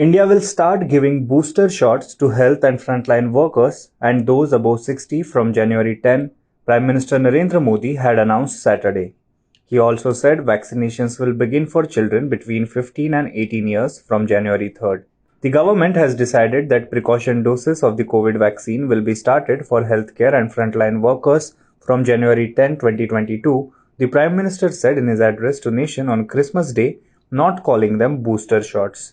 India will start giving booster shots to health and frontline workers and those above 60 from January 10, Prime Minister Narendra Modi had announced Saturday. He also said vaccinations will begin for children between 15 and 18 years from January 3rd. The government has decided that precaution doses of the COVID vaccine will be started for healthcare and frontline workers from January 10, 2022, the Prime Minister said in his address to nation on Christmas Day, not calling them booster shots.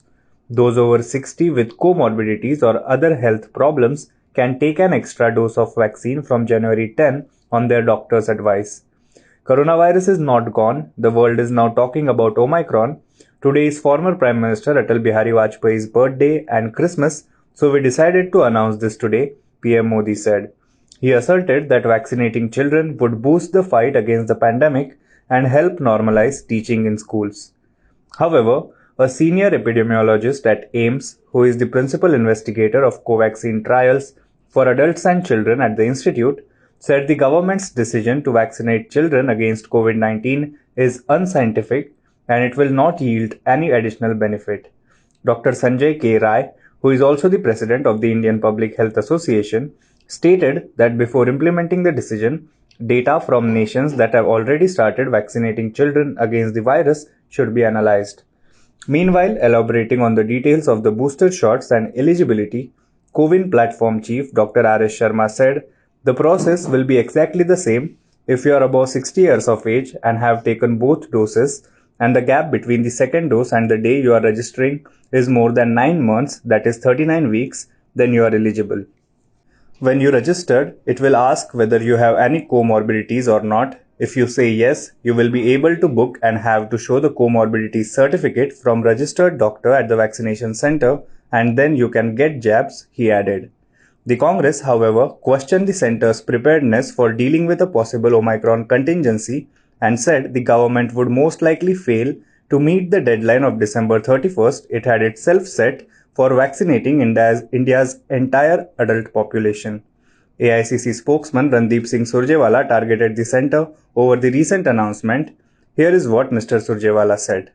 Those over 60 with comorbidities or other health problems can take an extra dose of vaccine from January 10 on their doctor's advice. Coronavirus is not gone. The world is now talking about Omicron. Today is former Prime Minister Atal Bihari Vajpayee's birthday and Christmas, so we decided to announce this today, PM Modi said. He asserted that vaccinating children would boost the fight against the pandemic and help normalize teaching in schools. However, a senior epidemiologist at AIIMS, who is the principal investigator of Covaxin trials for adults and children at the institute, said the government's decision to vaccinate children against COVID-19 is unscientific and it will not yield any additional benefit. Dr. Sanjay K. Rai, who is also the president of the Indian Public Health Association, stated that before implementing the decision, data from nations that have already started vaccinating children against the virus should be analyzed. Meanwhile, elaborating on the details of the booster shots and eligibility, CoWIN platform chief Dr. R.S. Sharma said, the process will be exactly the same if you are above 60 years of age and have taken both doses, and the gap between the second dose and the day you are registering is more than 9 months, that is 39 weeks, then you are eligible. When you registered, it will ask whether you have any comorbidities or not. If you say yes, you will be able to book and have to show the comorbidity certificate from registered doctor at the vaccination center, and then you can get jabs, he added. The Congress, however, questioned the center's preparedness for dealing with a possible Omicron contingency and said the government would most likely fail to meet the deadline of December 31st it had itself set for vaccinating India's entire adult population. AICC spokesman Randeep Singh Surjewala targeted the center over the recent announcement. Here is what Mr. Surjewala said.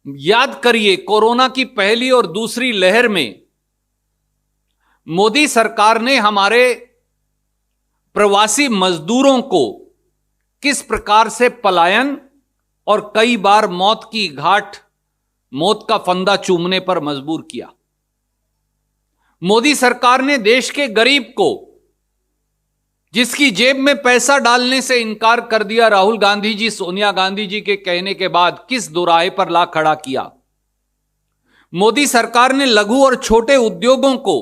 याद करिए, corona की पहली और दूसरी लहर में मोदी सरकार ने हमारे प्रवासी मजदूरों को किस प्रकार से पलायन और कई बार मौत की घाट, मौत का फंदा चूमने पर मजबूर किया। मोदी सरकार ने देश के गरीब को, जिसकी जेब में पैसा डालने से इनकार कर दिया राहुल गांधी जी, सोनिया गांधी जी के कहने के बाद, किस दोराहे पर ला खड़ा किया। मोदी सरकार ने लघु और छोटे उद्योगों को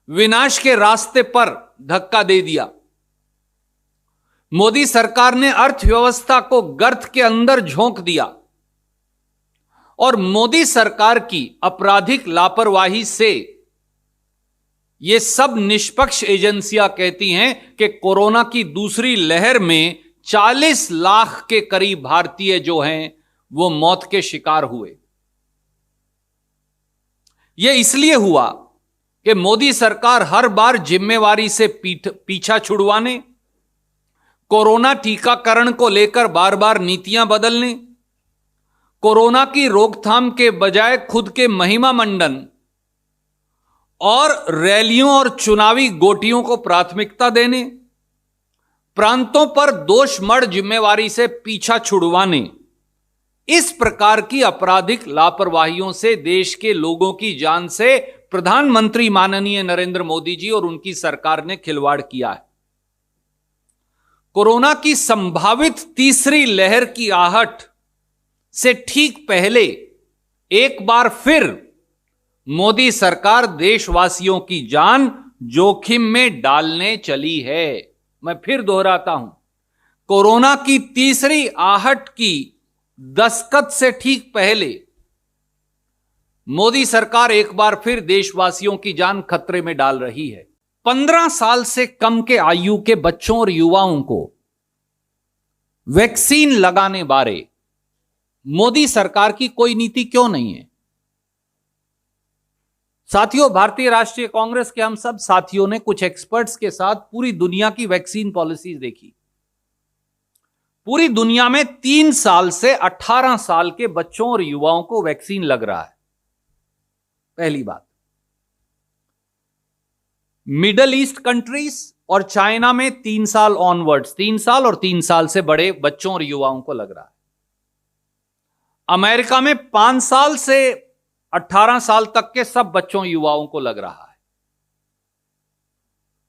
विनाश के रास्ते पर धक्का दे दिया। मोदी सरकार ने अर्थव्यवस्था को गर्त के अंदर झोंक दिया और मोदी सरकार की आपराधिक लापरवाही से ये सब निष्पक्ष एजेंसियां कहती हैं कि कोरोना की दूसरी लहर में 40 लाख के करीब भारतीय जो हैं वो मौत के शिकार हुए। यह इसलिए हुआ कि मोदी सरकार हर बार जिम्मेवारी से पीछा छुड़वाने, कोरोना टीकाकरण को लेकर बार बार नीतियां बदलने, कोरोना की रोकथाम के बजाय खुद के महिमा मंडन और रैलियों और चुनावी गोटियों को प्राथमिकता देने, प्रांतों पर दोषमढ़ जिम्मेवारी से पीछा छुड़वाने, इस प्रकार की आपराधिक लापरवाहियों से देश के लोगों की जान से प्रधानमंत्री माननीय नरेंद्र मोदी जी और उनकी सरकार ने खिलवाड़ किया है। कोरोना की संभावित तीसरी लहर की आहट से ठीक पहले एक बार फिर मोदी सरकार देशवासियों की जान जोखिम में डालने चली है। मैं फिर दोहराता हूं, कोरोना की तीसरी आहट की दस्तक से ठीक पहले मोदी सरकार एक बार फिर देशवासियों की जान खतरे में डाल रही है। 15 साल से कम के आयु के बच्चों और युवाओं को वैक्सीन लगाने बारे मोदी सरकार की कोई नीति क्यों नहीं है? साथियों, भारतीय राष्ट्रीय कांग्रेस के हम सब साथियों ने कुछ एक्सपर्ट्स के साथ पूरी दुनिया की वैक्सीन पॉलिसीज देखी। पूरी दुनिया में 3 साल से 18 साल के बच्चों और युवाओं को वैक्सीन लग रहा है। पहली बात, मिडल ईस्ट कंट्रीज और चाइना में 3 साल ऑनवर्ड्स, 3 साल और 3 साल से बड़े बच्चों और युवाओं को लग रहा है। अमेरिका में 5 साल से 18 साल तक के सब बच्चों युवाओं को लग रहा है,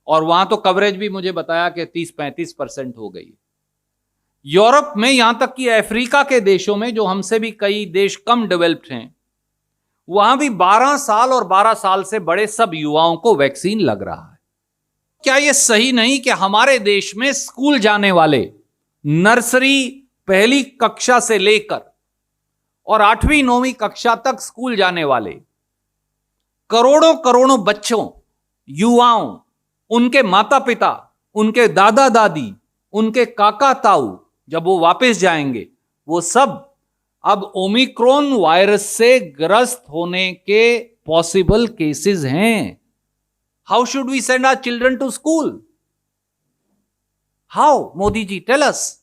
और वहां तो कवरेज भी मुझे बताया कि 30-35% हो गई। यूरोप में, यहां तक कि अफ्रीका के देशों में, जो हमसे भी कई देश कम डेवलप्ड हैं, वहां भी 12 साल और 12 साल से बड़े सब युवाओं को वैक्सीन लग रहा है। क्या यह सही नहीं कि हमारे देश में स्कूल जाने वाले, नर्सरी पहली कक्षा से लेकर और 8वीं-9वीं कक्षा तक स्कूल जाने वाले करोड़ों करोड़ों बच्चों, युवाओं, उनके माता पिता, उनके दादा दादी, उनके काका ताऊ, जब वो वापस जाएंगे, वो सब अब ओमिक्रॉन वायरस से ग्रस्त होने के पॉसिबल केसेस हैं। How should we send our children to school? How, Modi ji, tell us.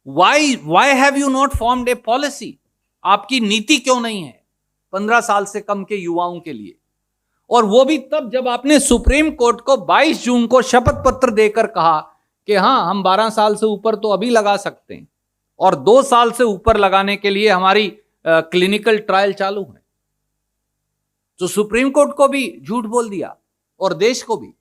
Why have you not formed a policy? आपकी नीति क्यों नहीं है 15 साल से कम के युवाओं के लिए? और वो भी तब जब आपने सुप्रीम कोर्ट को 22 जून को शपथ पत्र देकर कहा कि हां, हम 12 साल से ऊपर तो अभी लगा सकते हैं, और 2 साल से ऊपर लगाने के लिए हमारी क्लिनिकल ट्रायल चालू है। तो सुप्रीम कोर्ट को भी झूठ बोल दिया और देश को भी।